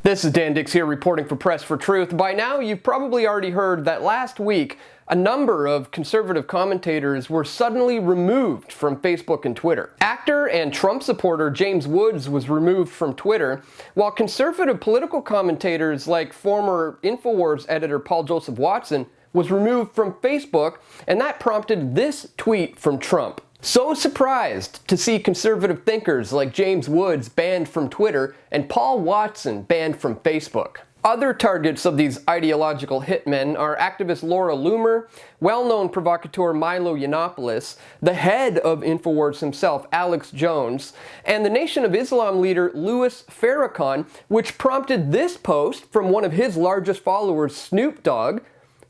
This is Dan Dix here reporting for Press for Truth. By now, you've probably already heard that last week, a number of conservative commentators were suddenly removed from Facebook and Twitter. Actor and Trump supporter James Woods was removed from Twitter, while conservative political commentators like former InfoWars editor Paul Joseph Watson was removed from Facebook, and that prompted this tweet from Trump. So surprised to see conservative thinkers like James Woods banned from Twitter and Paul Watson banned from Facebook. Other targets of these ideological hitmen are activist Laura Loomer, well-known provocateur Milo Yiannopoulos, the head of InfoWars himself, Alex Jones, and the Nation of Islam leader Louis Farrakhan, which prompted this post from one of his largest followers, Snoop Dogg,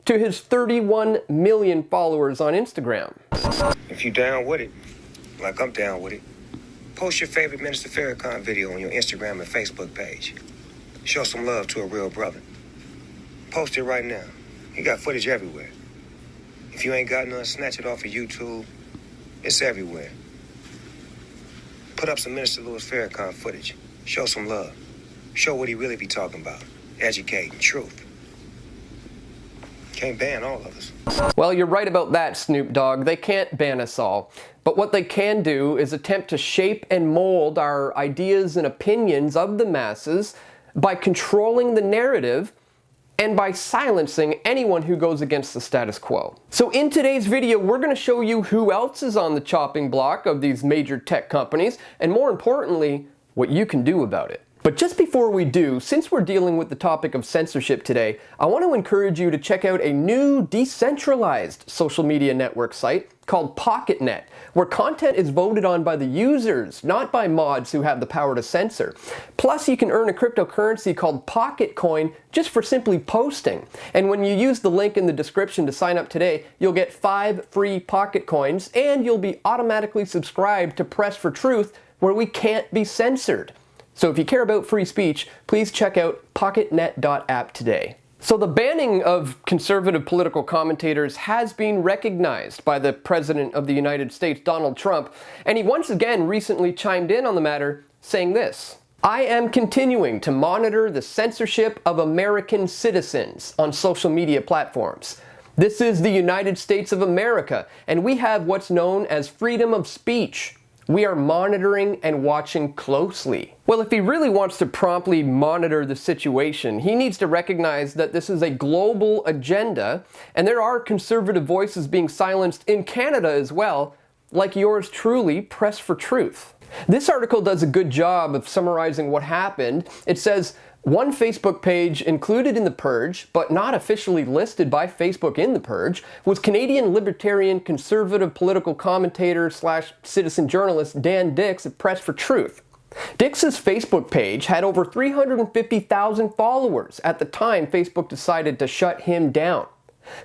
to his 31 million followers on Instagram. If you down with it, like I'm down with it, post your favorite Minister Farrakhan video on your Instagram and Facebook page. Show some love to a real brother. Post it right now. He got footage everywhere. If you ain't got none, snatch it off of YouTube. It's everywhere. Put up some Minister Louis Farrakhan footage. Show some love. Show what he really be talking about. Educating, truth. Can't ban all of us. Well, you're right about that, Snoop Dogg. They can't ban us all. But what they can do is attempt to shape and mold our ideas and opinions of the masses by controlling the narrative and by silencing anyone who goes against the status quo. So in today's video, we're going to show you who else is on the chopping block of these major tech companies, and more importantly, what you can do about it. But just before we do, since we're dealing with the topic of censorship today, I want to encourage you to check out a new decentralized social media network site called Pocketnet, where content is voted on by the users, not by mods who have the power to censor. Plus, you can earn a cryptocurrency called Pocketcoin just for simply posting. And when you use the link in the description to sign up today, you'll get 5 free Pocketcoins, and you'll be automatically subscribed to Press for Truth, where we can't be censored. So if you care about free speech, please check out pocketnet.app today. So the banning of conservative political commentators has been recognized by the President of the United States, Donald Trump, and he once again recently chimed in on the matter, saying this: "I am continuing to monitor the censorship of American citizens on social media platforms. This is the United States of America, and we have what's known as freedom of speech. We are monitoring and watching closely." Well, if he really wants to promptly monitor the situation, he needs to recognize that this is a global agenda, and there are conservative voices being silenced in Canada as well, like yours truly, Press for Truth. This article does a good job of summarizing what happened. It says, one Facebook page included in the purge, but not officially listed by Facebook in the purge, was Canadian libertarian conservative political commentator / citizen journalist Dan Dix at Press for Truth. Dix's Facebook page had over 350,000 followers at the time Facebook decided to shut him down.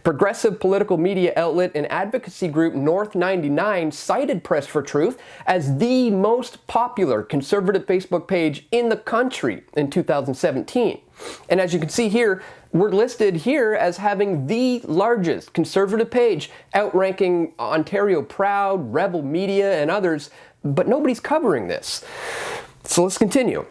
Progressive political media outlet and advocacy group North 99 cited Press for Truth as the most popular conservative Facebook page in the country in 2017. And as you can see here, we're listed here as having the largest conservative page, outranking Ontario Proud, Rebel Media, and others, but nobody's covering this. So let's continue.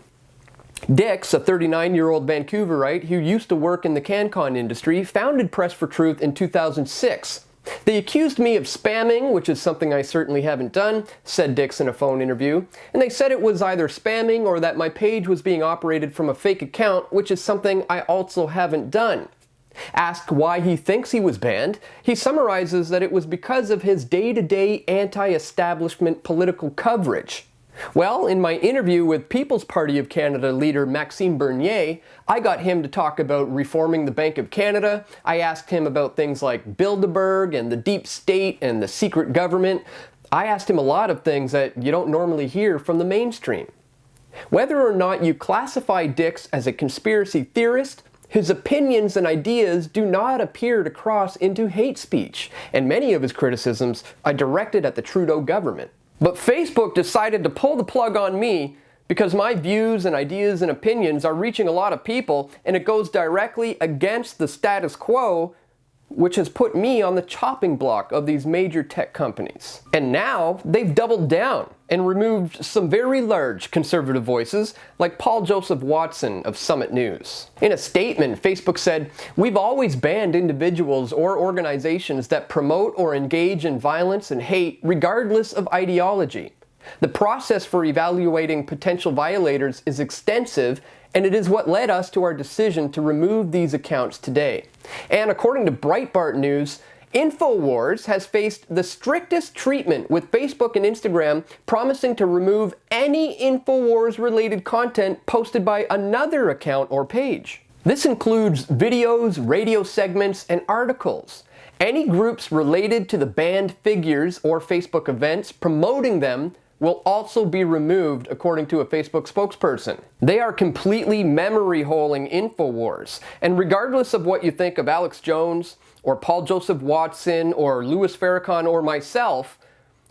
Dix, a 39-year-old Vancouverite who used to work in the CanCon industry, founded Press for Truth in 2006. "They accused me of spamming, which is something I certainly haven't done," said Dix in a phone interview, "and they said it was either spamming or that my page was being operated from a fake account, which is something I also haven't done." Asked why he thinks he was banned, he summarizes that it was because of his day-to-day anti-establishment political coverage. Well, in my interview with People's Party of Canada leader Maxime Bernier, I got him to talk about reforming the Bank of Canada. I asked him about things like Bilderberg and the deep state and the secret government. I asked him a lot of things that you don't normally hear from the mainstream. Whether or not you classify Dix as a conspiracy theorist, his opinions and ideas do not appear to cross into hate speech, and many of his criticisms are directed at the Trudeau government. But Facebook decided to pull the plug on me because my views and ideas and opinions are reaching a lot of people, and it goes directly against the status quo, which has put me on the chopping block of these major tech companies. And now they've doubled down and removed some very large conservative voices like Paul Joseph Watson of Summit News. In a statement, Facebook said, "We've always banned individuals or organizations that promote or engage in violence and hate regardless of ideology. The process for evaluating potential violators is extensive, and it is what led us to our decision to remove these accounts today." And according to Breitbart News, InfoWars has faced the strictest treatment with Facebook and Instagram promising to remove any InfoWars-related content posted by another account or page. This includes videos, radio segments, and articles. Any groups related to the banned figures or Facebook events promoting them will also be removed, according to a Facebook spokesperson. They are completely memory-holing InfoWars, and regardless of what you think of Alex Jones, or Paul Joseph Watson, or Louis Farrakhan, or myself,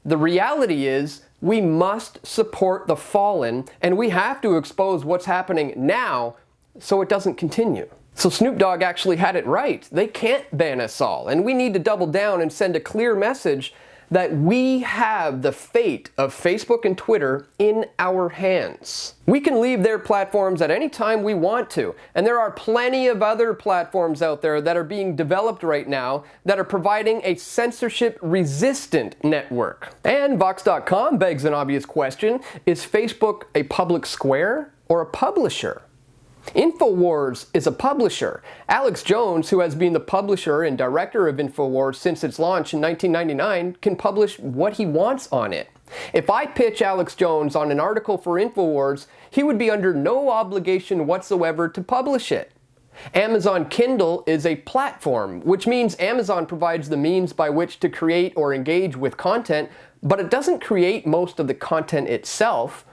the reality is we must support the fallen, and we have to expose what's happening now so it doesn't continue. So Snoop Dogg actually had it right. They can't ban us all, and we need to double down and send a clear message that we have the fate of Facebook and Twitter in our hands. We can leave their platforms at any time we want to, and there are plenty of other platforms out there that are being developed right now that are providing a censorship-resistant network. And Vox.com begs an obvious question: is Facebook a public square or a publisher? InfoWars is a publisher. Alex Jones, who has been the publisher and director of InfoWars since its launch in 1999, can publish what he wants on it. If I pitch Alex Jones on an article for InfoWars, he would be under no obligation whatsoever to publish it. Amazon Kindle is a platform, which means Amazon provides the means by which to create or engage with content, but it doesn't create most of the content itself,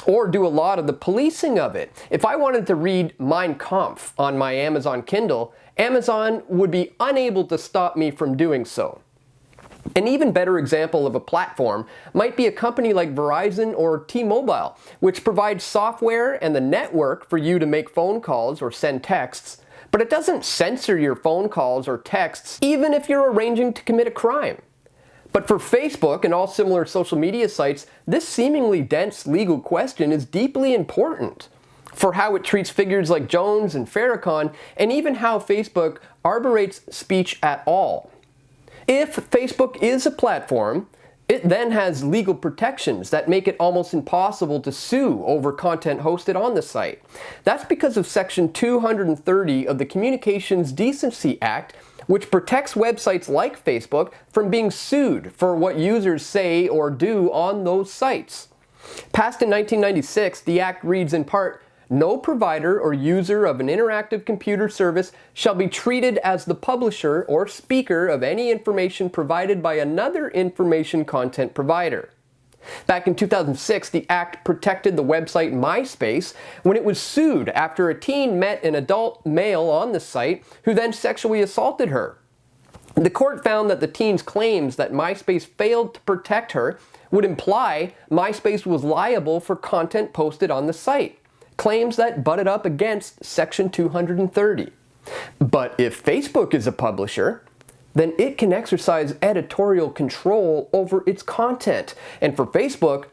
or do a lot of the policing of it. If I wanted to read Mein Kampf on my Amazon Kindle, Amazon would be unable to stop me from doing so. An even better example of a platform might be a company like Verizon or T-Mobile, which provides software and the network for you to make phone calls or send texts, but it doesn't censor your phone calls or texts even if you're arranging to commit a crime. But for Facebook and all similar social media sites, this seemingly dense legal question is deeply important for how it treats figures like Jones and Farrakhan, and even how Facebook arbitrates speech at all. If Facebook is a platform, it then has legal protections that make it almost impossible to sue over content hosted on the site. That's because of Section 230 of the Communications Decency Act, which protects websites like Facebook from being sued for what users say or do on those sites. Passed in 1996, the Act reads in part, "No provider or user of an interactive computer service shall be treated as the publisher or speaker of any information provided by another information content provider." Back in 2006, the Act protected the website MySpace when it was sued after a teen met an adult male on the site who then sexually assaulted her. The court found that the teen's claims that MySpace failed to protect her would imply MySpace was liable for content posted on the site, claims that butted up against Section 230. But if Facebook is a publisher, then it can exercise editorial control over its content. And for Facebook,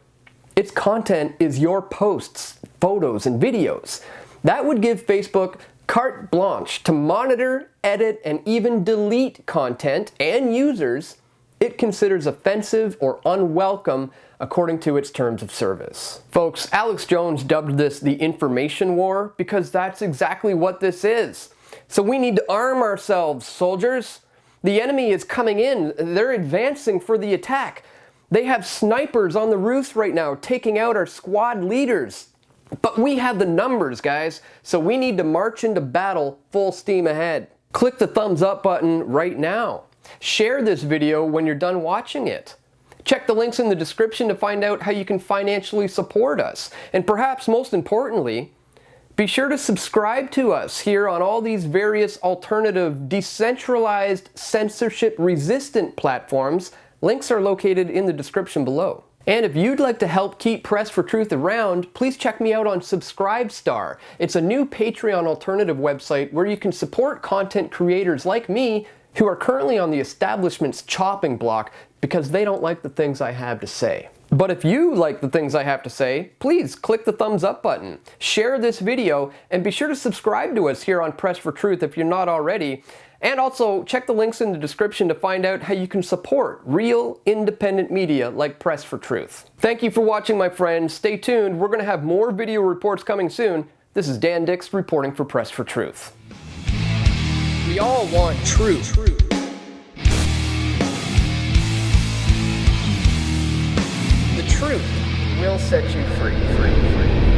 its content is your posts, photos, and videos. That would give Facebook carte blanche to monitor, edit, and even delete content and users it considers offensive or unwelcome according to its terms of service. Folks, Alex Jones dubbed this the information war because that's exactly what this is. So we need to arm ourselves, soldiers. The enemy is coming in. They're advancing for the attack. They have snipers on the roofs right now taking out our squad leaders. But we have the numbers, guys, so we need to march into battle full steam ahead. Click the thumbs up button right now. Share this video when you're done watching it. Check the links in the description to find out how you can financially support us. And perhaps most importantly, be sure to subscribe to us here on all these various alternative, decentralized, censorship-resistant platforms. Links are located in the description below. And if you'd like to help keep Press for Truth around, please check me out on Subscribestar. It's a new Patreon alternative website where you can support content creators like me who are currently on the establishment's chopping block because they don't like the things I have to say. But if you like the things I have to say, please click the thumbs up button, share this video, and be sure to subscribe to us here on Press for Truth if you're not already. And also, check the links in the description to find out how you can support real, independent media like Press for Truth. Thank you for watching, my friends. Stay tuned. We're going to have more video reports coming soon. This is Dan Dix reporting for Press for Truth. We all want truth. The truth will set you free.